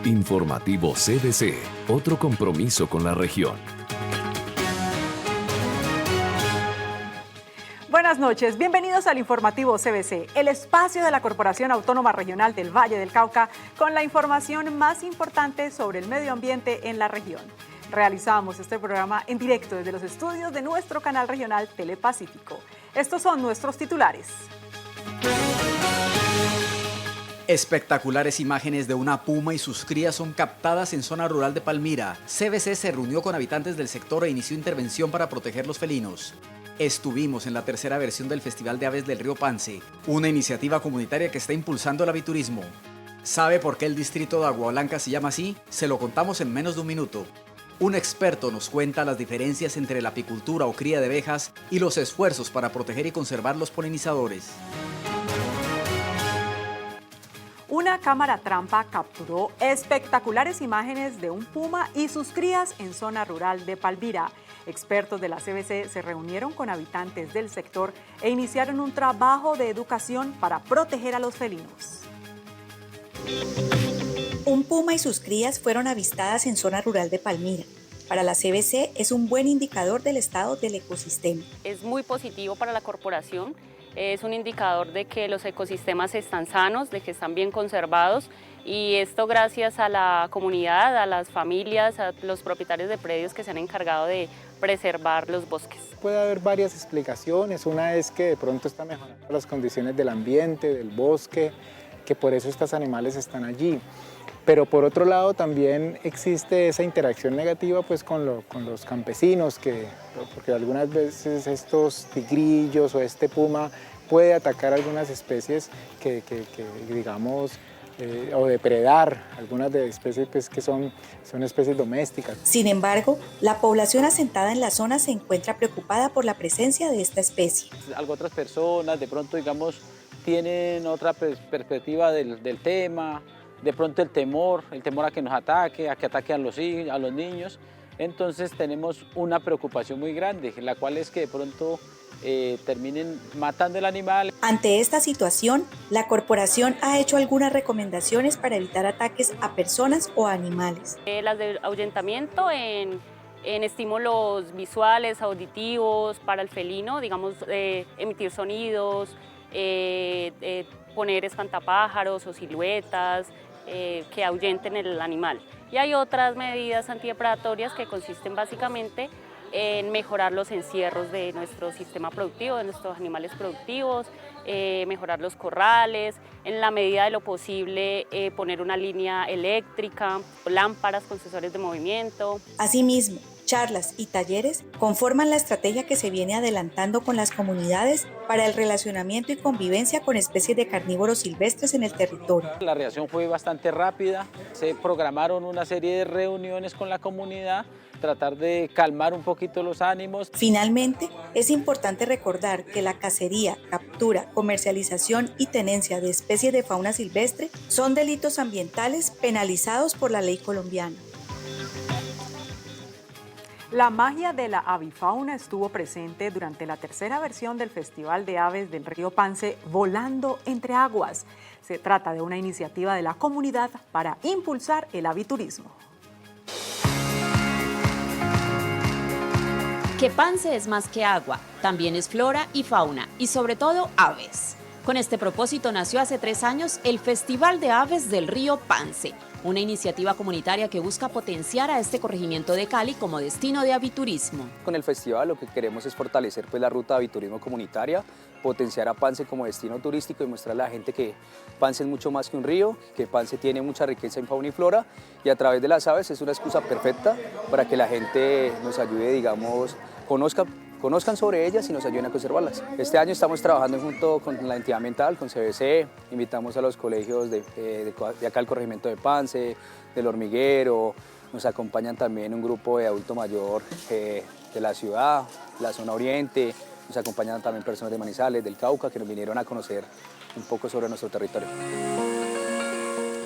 Informativo CBC, otro compromiso con la región. Buenas noches, bienvenidos al Informativo CBC, el espacio de la Corporación Autónoma Regional del Valle del Cauca con la información más importante sobre el medio ambiente en la región. Realizamos este programa en directo desde los estudios de nuestro canal regional Telepacífico. Estos son nuestros titulares. Espectaculares imágenes de una puma y sus crías son captadas en zona rural de Palmira. CBC se reunió con habitantes del sector e inició intervención para proteger los felinos. Estuvimos en la tercera versión del Festival de Aves del Río Pance, una iniciativa comunitaria que está impulsando el aviturismo. ¿Sabe por qué el distrito de Agua Blanca se llama así? Se lo contamos en menos de un minuto. Un experto nos cuenta las diferencias entre la apicultura o cría de abejas y los esfuerzos para proteger y conservar los polinizadores. Una cámara trampa capturó espectaculares imágenes de un puma y sus crías en zona rural de Palmira. Expertos de la CBC se reunieron con habitantes del sector e iniciaron un trabajo de educación para proteger a los felinos. Un puma y sus crías fueron avistadas en zona rural de Palmira. Para la CBC es un buen indicador del estado del ecosistema. Es muy positivo para la corporación, es un indicador de que los ecosistemas están sanos, de que están bien conservados, y esto gracias a la comunidad, a las familias, a los propietarios de predios que se han encargado de preservar los bosques. Puede haber varias explicaciones. Una es que de pronto está mejorando las condiciones del ambiente, del bosque, que por eso estos animales están allí. Pero por otro lado también existe esa interacción negativa pues, con los campesinos, porque algunas veces estos tigrillos o este puma puede atacar algunas especies que digamos, o depredar algunas de especies pues, que son especies domésticas. Sin embargo, la población asentada en la zona se encuentra preocupada por la presencia de esta especie. Otras personas de pronto digamos tienen otra perspectiva del tema, de pronto el temor a que nos ataque, a que ataquen a los niños. Entonces tenemos una preocupación muy grande, la cual es que de pronto terminen matando el animal. Ante esta situación, la corporación ha hecho algunas recomendaciones para evitar ataques a personas o animales. Las de ahuyentamiento en estímulos visuales, auditivos, para el felino, digamos, emitir sonidos, poner espantapájaros o siluetas que ahuyenten el animal. Y hay otras medidas antidepredatorias que consisten básicamente en mejorar los encierros de nuestro sistema productivo, de nuestros animales productivos, mejorar los corrales, en la medida de lo posible poner una línea eléctrica, lámparas con sensores de movimiento. Asimismo, charlas y talleres conforman la estrategia que se viene adelantando con las comunidades para el relacionamiento y convivencia con especies de carnívoros silvestres en el territorio. La reacción fue bastante rápida, se programaron una serie de reuniones con la comunidad, tratar de calmar un poquito los ánimos. Finalmente, es importante recordar que la cacería, captura, comercialización y tenencia de especies de fauna silvestre son delitos ambientales penalizados por la ley colombiana. La magia de la avifauna estuvo presente durante la tercera versión del Festival de Aves del Río Pance, Volando entre Aguas. Se trata de una iniciativa de la comunidad para impulsar el aviturismo. Que Pance es más que agua, también es flora y fauna, y sobre todo aves. Con este propósito nació hace 3 años el Festival de Aves del Río Pance, una iniciativa comunitaria que busca potenciar a este corregimiento de Cali como destino de aviturismo. Con el festival lo que queremos es fortalecer la ruta de aviturismo comunitaria, potenciar a Pance como destino turístico y mostrarle a la gente que Pance es mucho más que un río, que Pance tiene mucha riqueza en fauna y flora, y a través de las aves es una excusa perfecta para que la gente nos ayude, digamos, conozcan sobre ellas y nos ayuden a conservarlas. Este año estamos trabajando junto con la entidad ambiental, con CBC, invitamos a los colegios de acá al corregimiento de Pance, del Hormiguero, nos acompañan también un grupo de adulto mayor de la ciudad, la zona oriente, nos acompañan también personas de Manizales, del Cauca, que nos vinieron a conocer un poco sobre nuestro territorio.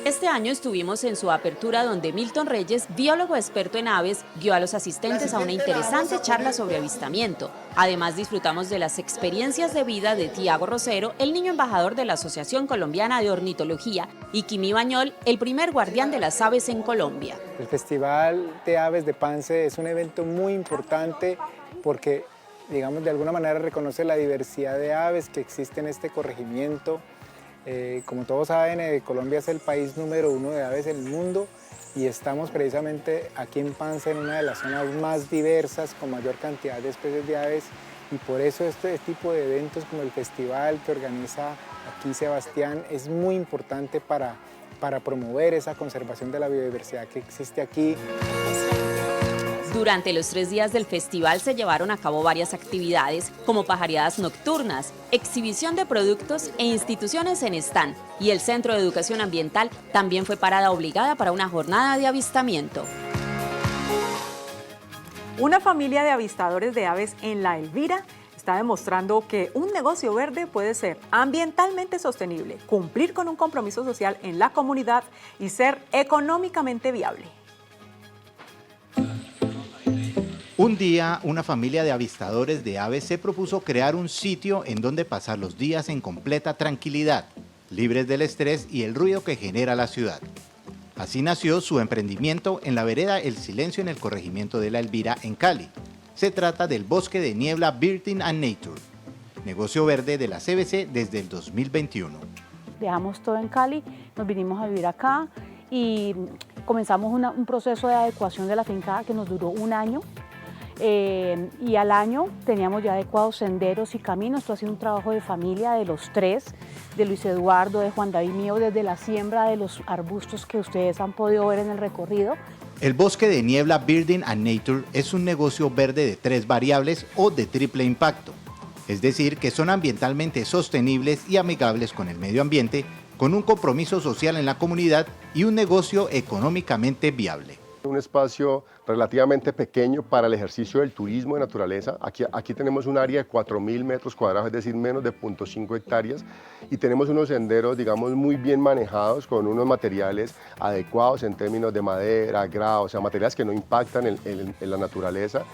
Este año estuvimos en su apertura donde Milton Reyes, biólogo experto en aves, guió a los asistentes a una interesante charla sobre avistamiento, Además, disfrutamos de las experiencias de vida de Tiago Rosero, el niño embajador de la Asociación Colombiana de Ornitología, y Kimi Bañol, el primer guardián de las aves en Colombia. El Festival de Aves de Pance es un evento muy importante porque, digamos, de alguna manera reconoce la diversidad de aves que existe en este corregimiento. Como todos saben, Colombia es el país número 1 de aves en el mundo y estamos precisamente aquí en Pance, en una de las zonas más diversas, con mayor cantidad de especies de aves, y por eso este tipo de eventos como el festival que organiza aquí Sebastián es muy importante para promover esa conservación de la biodiversidad que existe aquí. Durante los 3 días del festival se llevaron a cabo varias actividades, como pajareadas nocturnas, exhibición de productos e instituciones en stand, y el Centro de Educación Ambiental también fue parada obligada para una jornada de avistamiento. Una familia de avistadores de aves en La Elvira está demostrando que un negocio verde puede ser ambientalmente sostenible, cumplir con un compromiso social en la comunidad y ser económicamente viable. Un día, una familia de avistadores de aves se propuso crear un sitio en donde pasar los días en completa tranquilidad, libres del estrés y el ruido que genera la ciudad. Así nació su emprendimiento en la vereda El Silencio en el corregimiento de La Elvira, en Cali. Se trata del Bosque de Niebla Birding and Nature, negocio verde de la CBC desde el 2021. Dejamos todo en Cali, nos vinimos a vivir acá y comenzamos un proceso de adecuación de la finca que nos duró 1 año. Y al año teníamos ya adecuados senderos y caminos. Esto ha sido un trabajo de familia de los 3, de Luis Eduardo, de Juan David mío, desde la siembra de los arbustos que ustedes han podido ver en el recorrido. El Bosque de Niebla Birding and Nature es un negocio verde de 3 variables o de triple impacto, es decir, que son ambientalmente sostenibles y amigables con el medio ambiente, con un compromiso social en la comunidad y un negocio económicamente viable. Un espacio relativamente pequeño para el ejercicio del turismo de naturaleza. Aquí tenemos un área de 4.000 metros cuadrados, es decir, menos de 0.5 hectáreas, y tenemos unos senderos, digamos, muy bien manejados, con unos materiales adecuados en términos de madera, grava, o sea, materiales que no impactan en la naturaleza.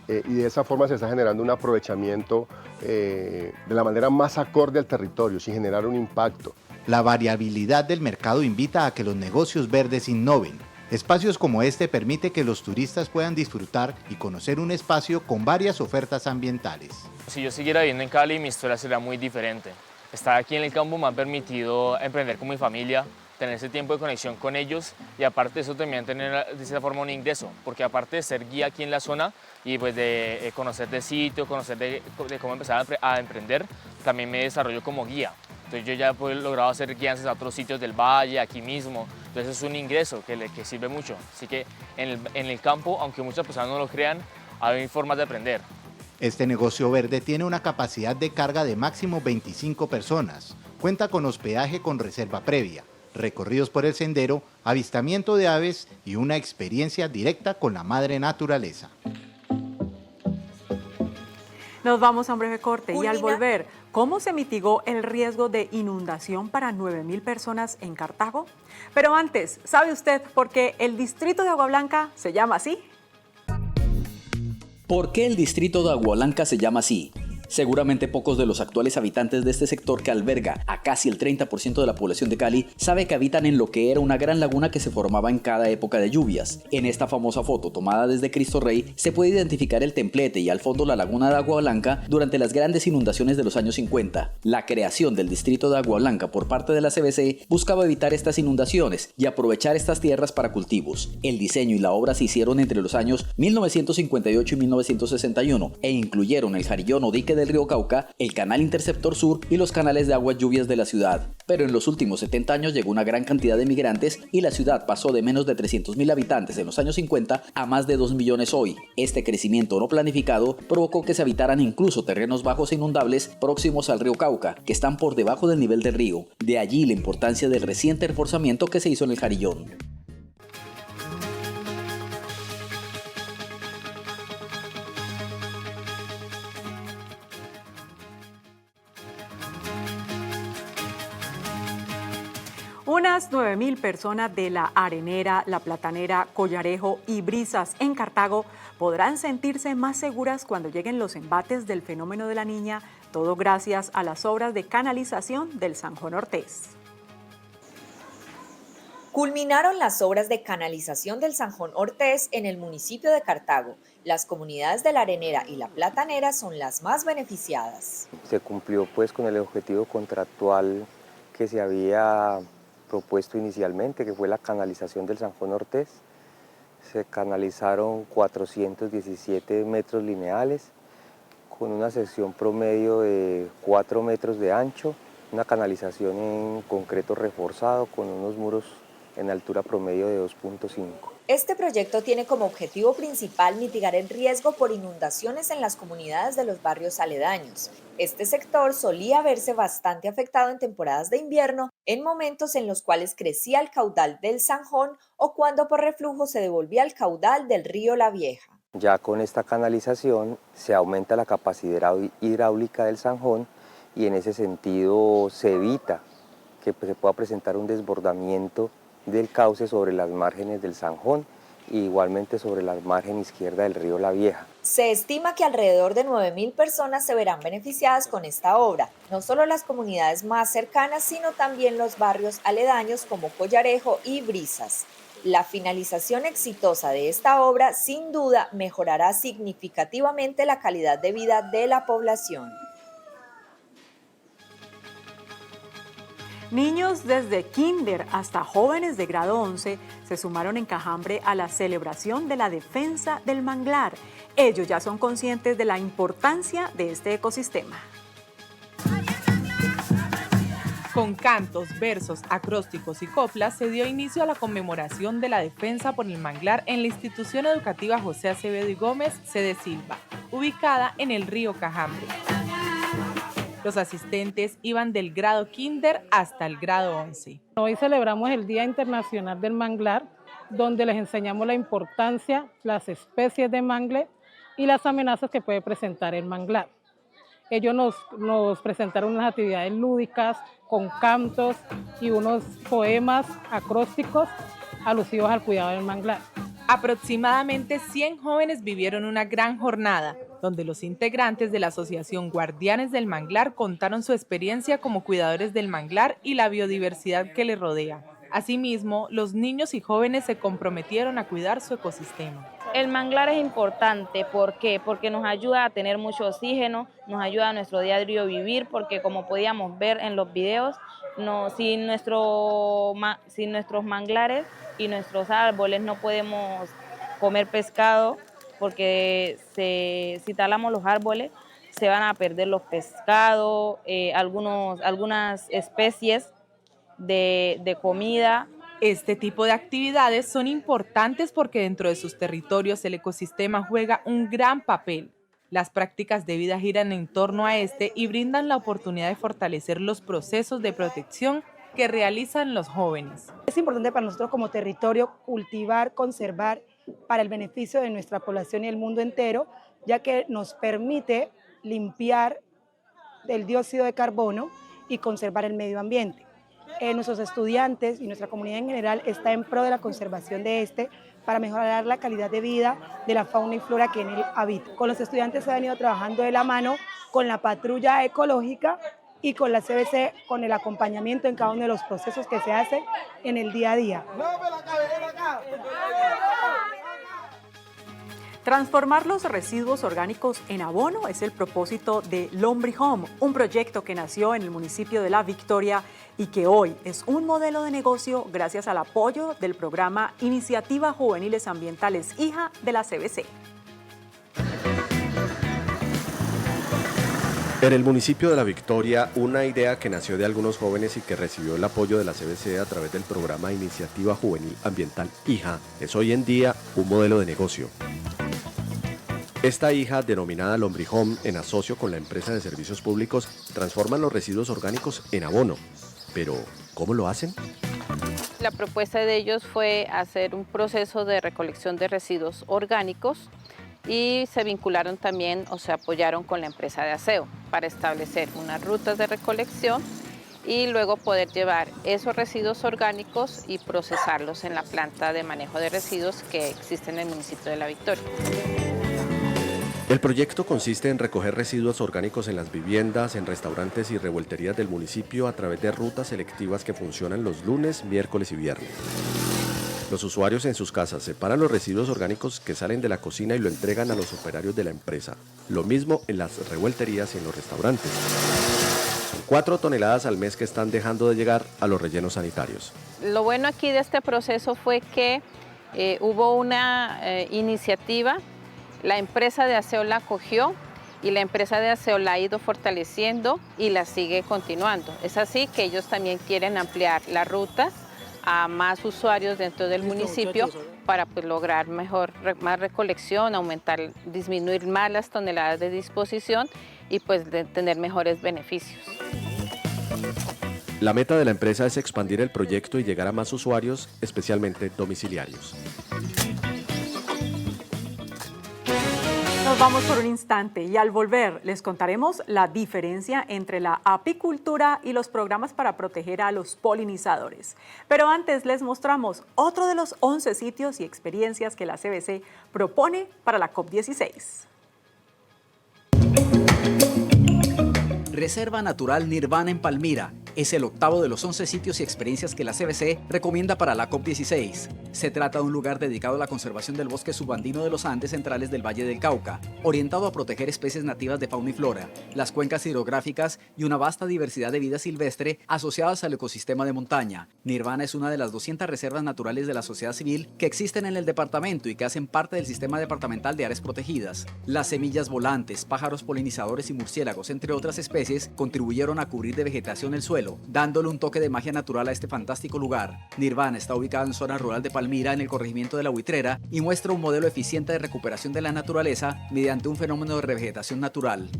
Y de esa forma se está generando un aprovechamiento de la manera más acorde al territorio, sin generar un impacto. La variabilidad del mercado invita a que los negocios verdes innoven. Espacios como este permite que los turistas puedan disfrutar y conocer un espacio con varias ofertas ambientales. Si yo siguiera viviendo en Cali, mi historia sería muy diferente. Estar aquí en el campo me ha permitido emprender con mi familia, tener ese tiempo de conexión con ellos y aparte de eso también tener de esa forma un ingreso, porque aparte de ser guía aquí en la zona y pues de conocer de sitio, conocer de cómo empezar a emprender, también me desarrollo como guía. Entonces yo ya he logrado hacer guianzas a otros sitios del valle, aquí mismo. Entonces es un ingreso que sirve mucho. Así que en el campo, aunque muchas personas no lo crean, hay formas de aprender. Este negocio verde tiene una capacidad de carga de máximo 25 personas. Cuenta con hospedaje con reserva previa, recorridos por el sendero, avistamiento de aves y una experiencia directa con la madre naturaleza. Nos vamos a un breve corte y al volver, ¿cómo se mitigó el riesgo de inundación para 9.000 personas en Cartago? Pero antes, ¿sabe usted por qué el distrito de Agua Blanca se llama así? ¿Por qué el distrito de Agua Blanca se llama así? Seguramente pocos de los actuales habitantes de este sector que alberga a casi el 30% de la población de Cali sabe que habitan en lo que era una gran laguna que se formaba en cada época de lluvias. En esta famosa foto tomada desde Cristo Rey se puede identificar el templete y al fondo la laguna de Agua Blanca durante las grandes inundaciones de los años 50. La creación del distrito de Agua Blanca por parte de la CBC buscaba evitar estas inundaciones y aprovechar estas tierras para cultivos. El diseño y la obra se hicieron entre los años 1958 y 1961 e incluyeron el jarillón o dique del río Cauca, el canal Interceptor Sur y los canales de aguas lluvias de la ciudad. Pero en los últimos 70 años llegó una gran cantidad de migrantes y la ciudad pasó de menos de 300.000 habitantes en los años 50 a más de 2 millones hoy. Este crecimiento no planificado provocó que se habitaran incluso terrenos bajos e inundables próximos al río Cauca, que están por debajo del nivel del río. De allí la importancia del reciente reforzamiento que se hizo en el jarillón. Una Unas 9.000 personas de La Arenera, La Platanera, Collarejo y Brisas en Cartago podrán sentirse más seguras cuando lleguen los embates del fenómeno de la Niña, todo gracias a las obras de canalización del Sanjón Ortés. Culminaron las obras de canalización del Sanjón Ortés en el municipio de Cartago. Las comunidades de La Arenera y La Platanera son las más beneficiadas. Se cumplió pues con el objetivo contractual que se había propuesto inicialmente, que fue la canalización del Sanjón Ortés. Se canalizaron 417 metros lineales con una sección promedio de 4 metros de ancho, una canalización en concreto reforzado con unos muros en altura promedio de 2.5. Este proyecto tiene como objetivo principal mitigar el riesgo por inundaciones en las comunidades de los barrios aledaños. Este sector solía verse bastante afectado en temporadas de invierno, en momentos en los cuales crecía el caudal del Sanjón o cuando por reflujo se devolvía el caudal del río La Vieja. Ya con esta canalización se aumenta la capacidad hidráulica del Sanjón y en ese sentido se evita que se pueda presentar un desbordamiento del cauce sobre las márgenes del Sanjón e igualmente sobre la margen izquierda del río La Vieja. Se estima que alrededor de 9.000 personas se verán beneficiadas con esta obra, no solo las comunidades más cercanas, sino también los barrios aledaños como Collarejo y Brisas. La finalización exitosa de esta obra sin duda mejorará significativamente la calidad de vida de la población. Niños desde kinder hasta jóvenes de grado 11 se sumaron en Cajambre a la celebración de la defensa del manglar. Ellos ya son conscientes de la importancia de este ecosistema. Con cantos, versos, acrósticos y coplas se dio inicio a la conmemoración de la defensa por el manglar en la institución educativa José Acevedo y Gómez, sede Silva, ubicada en el río Cajambre. Los asistentes iban del grado kinder hasta el grado 11. Hoy celebramos el Día Internacional del Manglar, donde les enseñamos la importancia, las especies de mangle y las amenazas que puede presentar el manglar. Ellos nos presentaron unas actividades lúdicas con cantos y unos poemas acrósticos alusivos al cuidado del manglar. Aproximadamente 100 jóvenes vivieron una gran jornada, donde los integrantes de la Asociación Guardianes del Manglar contaron su experiencia como cuidadores del manglar y la biodiversidad que le rodea. Asimismo, los niños y jóvenes se comprometieron a cuidar su ecosistema. El manglar es importante, ¿por qué? Porque nos ayuda a tener mucho oxígeno, nos ayuda a nuestro diario vivir, porque como podíamos ver en los videos, sin nuestros manglares y nuestros árboles no podemos comer pescado, porque si talamos los árboles se van a perder los pescados, algunas especies de comida. Este tipo de actividades son importantes porque dentro de sus territorios el ecosistema juega un gran papel. Las prácticas de vida giran en torno a este y brindan la oportunidad de fortalecer los procesos de protección que realizan los jóvenes. Es importante para nosotros como territorio cultivar, conservar para el beneficio de nuestra población y el mundo entero, ya que nos permite limpiar el dióxido de carbono y conservar el medio ambiente. Nuestros estudiantes y nuestra comunidad en general está en pro de la conservación de para mejorar la calidad de vida de la fauna y flora que en él habita. Con los estudiantes se ha venido trabajando de la mano con la patrulla ecológica y con la CBC, con el acompañamiento en cada uno de los procesos que se hacen en el día a día. Transformar los residuos orgánicos en abono es el propósito de Lombrihome, un proyecto que nació en el municipio de La Victoria y que hoy es un modelo de negocio gracias al apoyo del programa Iniciativa Juveniles Ambientales HIJA de la CBC. En el municipio de La Victoria, una idea que nació de algunos jóvenes y que recibió el apoyo de la CBC a través del programa Iniciativa Juvenil Ambiental HIJA es hoy en día un modelo de negocio. Esta hija, denominada Lombrihome, en asocio con la empresa de servicios públicos, transforman los residuos orgánicos en abono. Pero, ¿cómo lo hacen? La propuesta de ellos fue hacer un proceso de recolección de residuos orgánicos y se vincularon también o se apoyaron con la empresa de aseo para establecer unas rutas de recolección y luego poder llevar esos residuos orgánicos y procesarlos en la planta de manejo de residuos que existe en el municipio de La Victoria. El proyecto consiste en recoger residuos orgánicos en las viviendas, en restaurantes y revuelterías del municipio a través de rutas selectivas que funcionan los lunes, miércoles y viernes. Los usuarios en sus casas separan los residuos orgánicos que salen de la cocina y lo entregan a los operarios de la empresa. Lo mismo en las revuelterías y en los restaurantes. Son 4 toneladas al mes que están dejando de llegar a los rellenos sanitarios. Lo bueno aquí de este proceso fue que hubo una iniciativa. La empresa de aseo la acogió y la empresa de aseo la ha ido fortaleciendo y la sigue continuando. Es así que ellos también quieren ampliar las rutas a más usuarios dentro del municipio para pues, lograr más recolección, disminuir más las toneladas de disposición y pues tener mejores beneficios. La meta de la empresa es expandir el proyecto y llegar a más usuarios, especialmente domiciliarios. Nos vamos por un instante y al volver les contaremos la diferencia entre la apicultura y los programas para proteger a los polinizadores. Pero antes les mostramos otro de los 11 sitios y experiencias que la CBC propone para la COP16. Reserva Natural Nirvana en Palmira es el octavo de los 11 sitios y experiencias que la CBC recomienda para la COP16. Se trata de un lugar dedicado a la conservación del bosque subandino de los Andes centrales del Valle del Cauca, orientado a proteger especies nativas de fauna y flora, las cuencas hidrográficas y una vasta diversidad de vida silvestre asociadas al ecosistema de montaña. Nirvana es una de las 200 reservas naturales de la sociedad civil que existen en el departamento y que hacen parte del sistema departamental de áreas protegidas. Las semillas volantes, pájaros polinizadores y murciélagos, entre otras especies, contribuyeron a cubrir de vegetación el suelo, dándole un toque de magia natural a este fantástico lugar. Nirvana está ubicado en zona rural de Palmira, en el corregimiento de La Buitrera, y muestra un modelo eficiente de recuperación de la naturaleza mediante un fenómeno de revegetación natural.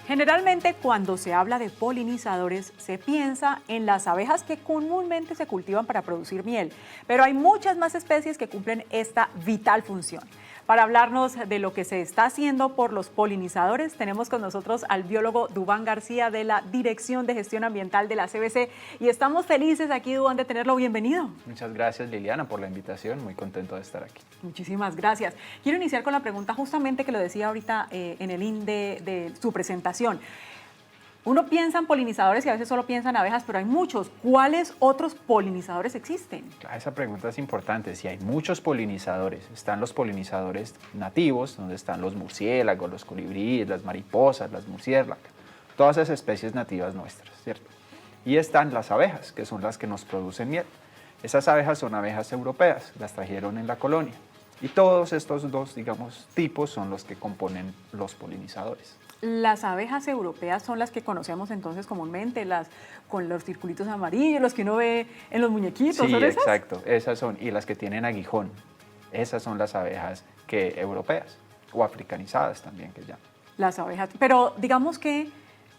Generalmente cuando se habla de polinizadores se piensa en las abejas que comúnmente se cultivan para producir miel, pero hay muchas más especies que cumplen esta vital función. Para hablarnos de lo que se está haciendo por los polinizadores, tenemos con nosotros al biólogo Duván García de la Dirección de Gestión Ambiental de la CBC y estamos felices aquí, Duván, de tenerlo. Bienvenido. Muchas gracias, Liliana, por la invitación. Muy contento de estar aquí. Muchísimas gracias. Quiero iniciar con la pregunta justamente que lo decía ahorita en el INDE de su presentación. Uno piensa en polinizadores y a veces solo piensa en abejas, pero hay muchos. ¿Cuáles otros polinizadores existen? Esa pregunta es importante. Si hay muchos polinizadores, están los polinizadores nativos, donde están los murciélagos, los colibríes, las mariposas, las murciélagos, todas esas especies nativas nuestras, ¿cierto? Y están las abejas, que son las que nos producen miel. Esas abejas son abejas europeas, las trajeron en la colonia. Y todos estos dos, digamos, tipos son los que componen los polinizadores. Las abejas europeas son las que conocemos entonces comúnmente, las con los circulitos amarillos, los que uno ve en los muñequitos, sí, ¿son esas? Exacto, esas son, y las que tienen aguijón, esas son las abejas europeas, o africanizadas también que llaman. Las abejas, pero digamos que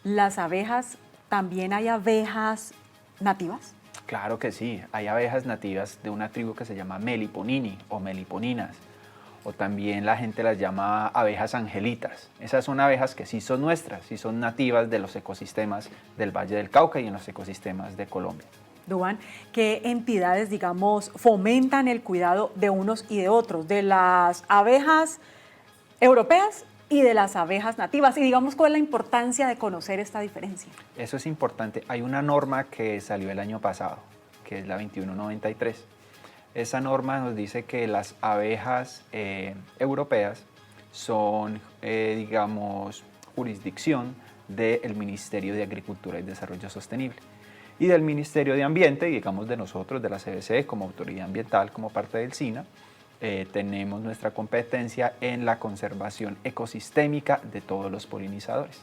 las abejas, ¿también hay abejas nativas? Claro que sí, hay abejas nativas de una tribu que se llama Meliponini o Meliponinas, o también la gente las llama abejas angelitas. Esas son abejas que sí son nuestras, sí son nativas de los ecosistemas del Valle del Cauca y en los ecosistemas de Colombia. Duván, ¿qué entidades, digamos, fomentan el cuidado de unos y de otros, de las abejas europeas y de las abejas nativas? Y digamos, ¿cuál es la importancia de conocer esta diferencia? Eso es importante. Hay una norma que salió el año pasado, que es la 2193. Esa norma nos dice que las abejas europeas son, digamos, jurisdicción del Ministerio de Agricultura y Desarrollo Sostenible y del Ministerio de Ambiente, digamos de nosotros, de la CBC, como autoridad ambiental, como parte del SINA, tenemos nuestra competencia en la conservación ecosistémica de todos los polinizadores.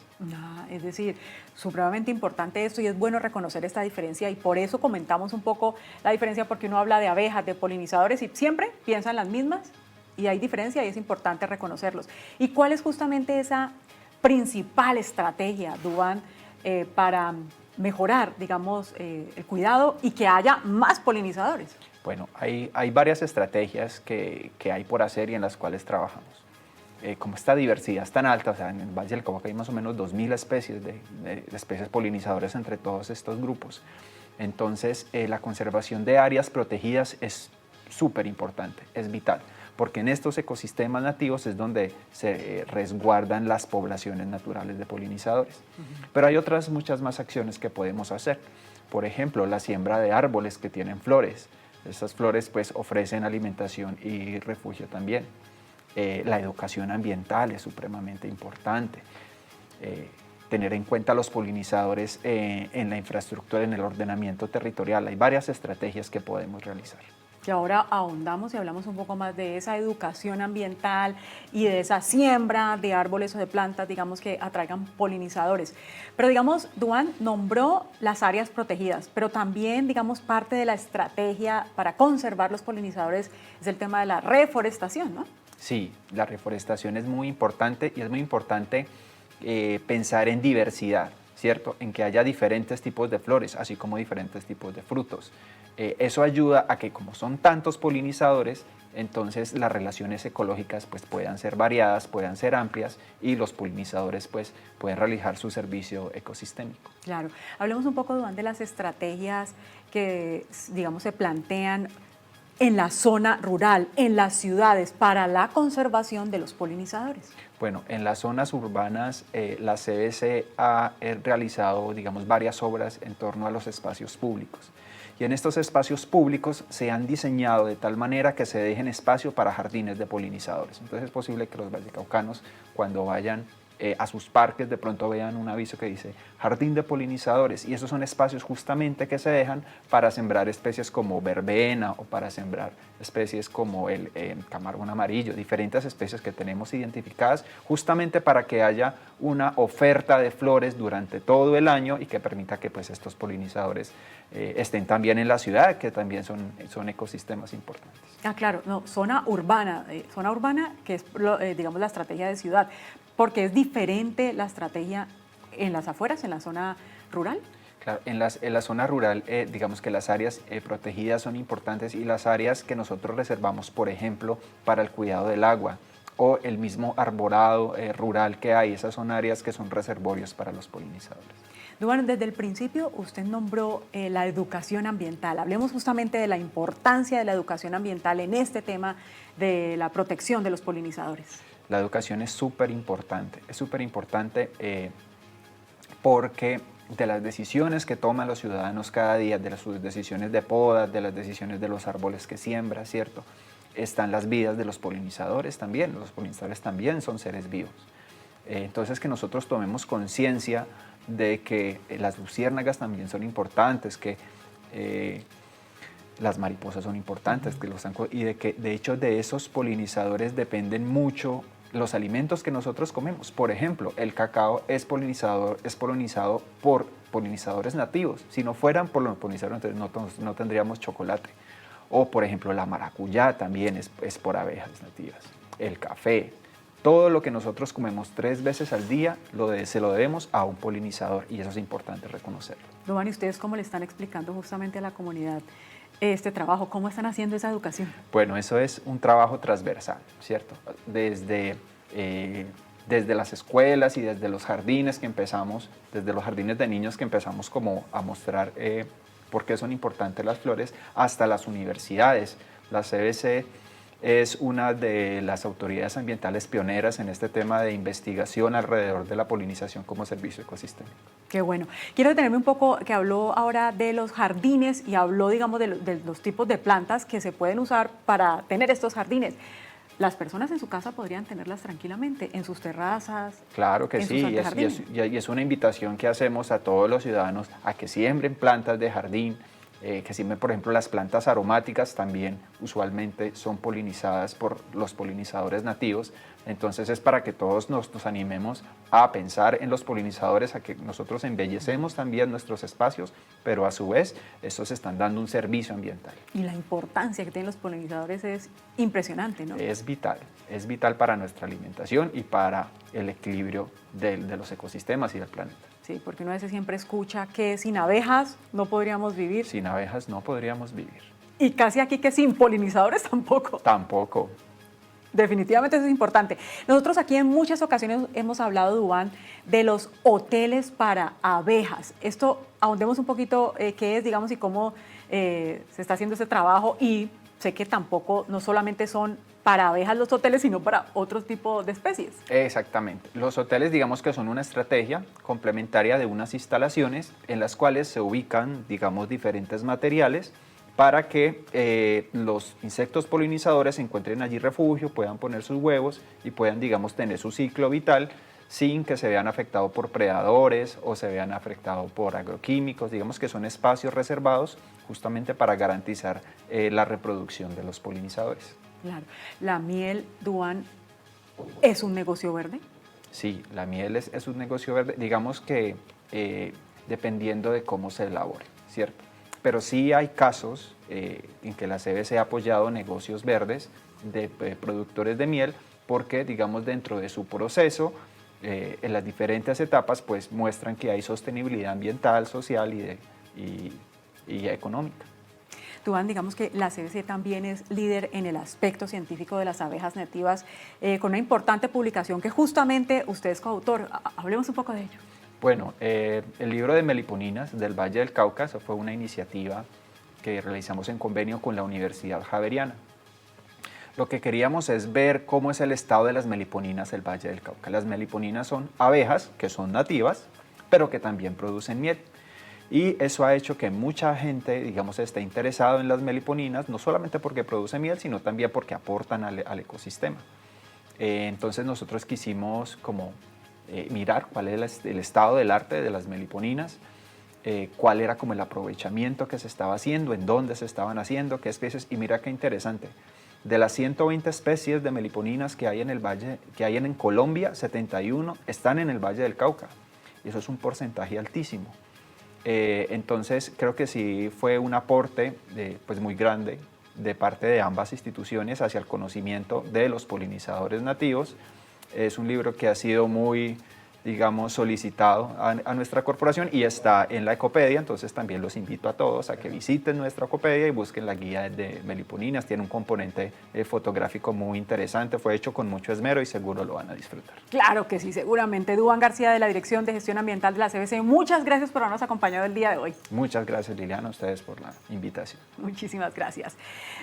Es decir, supremamente importante esto y es bueno reconocer esta diferencia y por eso comentamos un poco la diferencia, porque uno habla de abejas, de polinizadores y siempre piensa en las mismas y hay diferencia y es importante reconocerlos. ¿Y cuál es justamente esa principal estrategia, Duván, para mejorar, digamos, el cuidado y que haya más polinizadores? Bueno, hay varias estrategias que hay por hacer y en las cuales trabajamos. Como esta diversidad es tan alta, o sea, en el Valle del Cauca hay más o menos 2.000 especies de especies polinizadores entre todos estos grupos. Entonces, la conservación de áreas protegidas es súper importante, es vital, porque en estos ecosistemas nativos es donde se resguardan las poblaciones naturales de polinizadores. Pero hay muchas más acciones que podemos hacer. Por ejemplo, la siembra de árboles que tienen flores. Estas flores pues ofrecen alimentación y refugio también. La educación ambiental es supremamente importante. Tener en cuenta los polinizadores en la infraestructura, en el ordenamiento territorial. Hay varias estrategias que podemos realizar. Y ahora ahondamos y hablamos un poco más de esa educación ambiental y de esa siembra de árboles o de plantas, digamos, que atraigan polinizadores. Pero, digamos, Duan nombró las áreas protegidas, pero también, digamos, parte de la estrategia para conservar los polinizadores es el tema de la reforestación, ¿no? Sí, la reforestación es muy importante y es muy importante pensar en diversidad, ¿cierto? En que haya diferentes tipos de flores, así como diferentes tipos de frutos. Eso ayuda a que, como son tantos polinizadores, entonces las relaciones ecológicas pues, puedan ser variadas, puedan ser amplias y los polinizadores pues, pueden realizar su servicio ecosistémico. Claro. Hablemos un poco, Duan, de las estrategias que, digamos, se plantean en la zona rural, en las ciudades, para la conservación de los polinizadores. Bueno, en las zonas urbanas la CBC ha realizado, digamos, varias obras en torno a los espacios públicos. Y en estos espacios públicos se han diseñado de tal manera que se dejen espacio para jardines de polinizadores. Entonces es posible que los vallecaucanos, cuando vayan a sus parques, de pronto vean un aviso que dice jardín de polinizadores, y esos son espacios justamente que se dejan para sembrar especies como verbena o para sembrar especies como el camarón amarillo, diferentes especies que tenemos identificadas justamente para que haya una oferta de flores durante todo el año y que permita que pues, estos polinizadores estén también en la ciudad, que también son ecosistemas importantes. Ah, claro, no, zona urbana que es, digamos, la estrategia de ciudad, porque es diferente la estrategia en las afueras, en la zona rural. Claro, en la zona rural, digamos que las áreas protegidas son importantes y las áreas que nosotros reservamos, por ejemplo, para el cuidado del agua o el mismo arborado rural que hay, esas son áreas que son reservorios para los polinizadores. Duan, desde el principio usted nombró la educación ambiental. Hablemos justamente de la importancia de la educación ambiental en este tema de la protección de los polinizadores. La educación es súper importante porque de las decisiones que toman los ciudadanos cada día, de sus decisiones de poda, de las decisiones de los árboles que siembra, ¿cierto? Están las vidas de los polinizadores también. Los polinizadores también son seres vivos. Entonces que nosotros tomemos conciencia de que las luciérnagas también son importantes, que las mariposas son importantes, que y de que de hecho de esos polinizadores dependen mucho los alimentos que nosotros comemos. Por ejemplo, el cacao es polinizado por polinizadores nativos. Si no fueran por los polinizadores, entonces no tendríamos chocolate. O, por ejemplo, la maracuyá también es por abejas nativas. El café. Todo lo que nosotros comemos 3 veces al día se lo debemos a un polinizador y eso es importante reconocerlo. Duan, ¿y ustedes cómo le están explicando justamente a la comunidad este trabajo? ¿Cómo están haciendo esa educación? Bueno, eso es un trabajo transversal, ¿cierto? Desde las escuelas y desde los jardines que empezamos, desde los jardines de niños que empezamos como a mostrar por qué son importantes las flores, hasta las universidades. La CBC es una de las autoridades ambientales pioneras en este tema de investigación alrededor de la polinización como servicio ecosistémico. Qué bueno. Quiero detenerme un poco, que habló ahora de los jardines y habló, digamos, de los tipos de plantas que se pueden usar para tener estos jardines. Las personas en su casa podrían tenerlas tranquilamente, en sus terrazas. Claro que sí, y es una invitación que hacemos a todos los ciudadanos a que siembren plantas de jardín, que siembren, por ejemplo, las plantas aromáticas también usualmente son polinizadas por los polinizadores nativos. Entonces es para que todos nos animemos a pensar en los polinizadores, a que nosotros embellecemos también nuestros espacios, pero a su vez estos están dando un servicio ambiental. Y la importancia que tienen los polinizadores es impresionante, ¿no? Es vital para nuestra alimentación y para el equilibrio de los ecosistemas y del planeta. Sí, porque uno a veces siempre escucha que sin abejas no podríamos vivir. Sin abejas no podríamos vivir. Y casi aquí que sin polinizadores tampoco. Tampoco. Definitivamente eso es importante. Nosotros aquí en muchas ocasiones hemos hablado, Duván, de los hoteles para abejas. Esto, ahondemos un poquito qué es, digamos, y cómo se está haciendo ese trabajo. Y sé que tampoco, no solamente son para abejas los hoteles, sino para otro tipo de especies. Exactamente. Los hoteles, digamos que son una estrategia complementaria de unas instalaciones en las cuales se ubican, digamos, diferentes materiales para que los insectos polinizadores encuentren allí refugio, puedan poner sus huevos y puedan, digamos, tener su ciclo vital sin que se vean afectados por predadores o se vean afectados por agroquímicos. Digamos que son espacios reservados justamente para garantizar la reproducción de los polinizadores. Claro. ¿La miel, Duván, es un negocio verde? Sí, la miel es un negocio verde, digamos que dependiendo de cómo se elabore, ¿cierto? Pero sí hay casos en que la CBC ha apoyado negocios verdes de productores de miel porque, digamos, dentro de su proceso, en las diferentes etapas, pues muestran que hay sostenibilidad ambiental, social y económica. Duván, digamos que la CBC también es líder en el aspecto científico de las abejas nativas, con una importante publicación que justamente usted es coautor. Hablemos un poco de ello. Bueno, el libro de meliponinas del Valle del Cauca fue una iniciativa que realizamos en convenio con la Universidad Javeriana. Lo que queríamos es ver cómo es el estado de las meliponinas del Valle del Cauca. Las meliponinas son abejas que son nativas, pero que también producen miel. Y eso ha hecho que mucha gente, digamos, esté interesado en las meliponinas, no solamente porque producen miel, sino también porque aportan al ecosistema. Entonces nosotros quisimos como mirar cuál es el estado del arte de las meliponinas, cuál era como el aprovechamiento que se estaba haciendo, en dónde se estaban haciendo, qué especies, y mira qué interesante. De las 120 especies de meliponinas que hay en el valle, que hay en Colombia, 71 están en el Valle del Cauca. Y eso es un porcentaje altísimo. Entonces creo que sí fue un aporte pues muy grande de parte de ambas instituciones hacia el conocimiento de los polinizadores nativos. Es un libro que ha sido muy, digamos, solicitado a nuestra corporación y está en la Ecopedia, entonces también los invito a todos a que visiten nuestra Ecopedia y busquen la guía de meliponinas. Tiene un componente fotográfico muy interesante, fue hecho con mucho esmero y seguro lo van a disfrutar. Claro que sí, seguramente. Duván García, de la Dirección de Gestión Ambiental de la CBC, muchas gracias por habernos acompañado el día de hoy. Muchas gracias, Liliana, a ustedes por la invitación. Muchísimas gracias.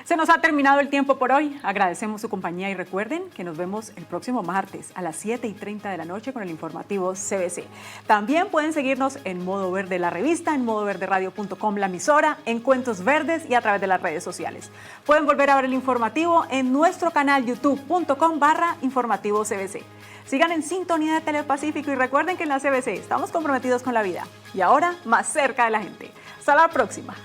Se nos ha terminado el tiempo por hoy. Agradecemos su compañía y recuerden que nos vemos el próximo martes a las 7:30 de la noche con el informativo CBC. También pueden seguirnos en Modo Verde la revista, en modoverderadio.com la emisora, en Cuentos Verdes y a través de las redes sociales. Pueden volver a ver el informativo en nuestro canal youtube.com/informativo CBC. Sigan en sintonía de Telepacífico y recuerden que en la CBC estamos comprometidos con la vida y ahora más cerca de la gente. Hasta la próxima.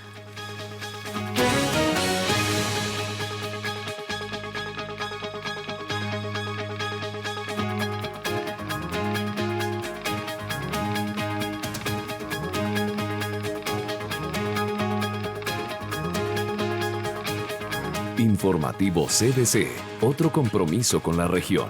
Informativo CBC, otro compromiso con la región.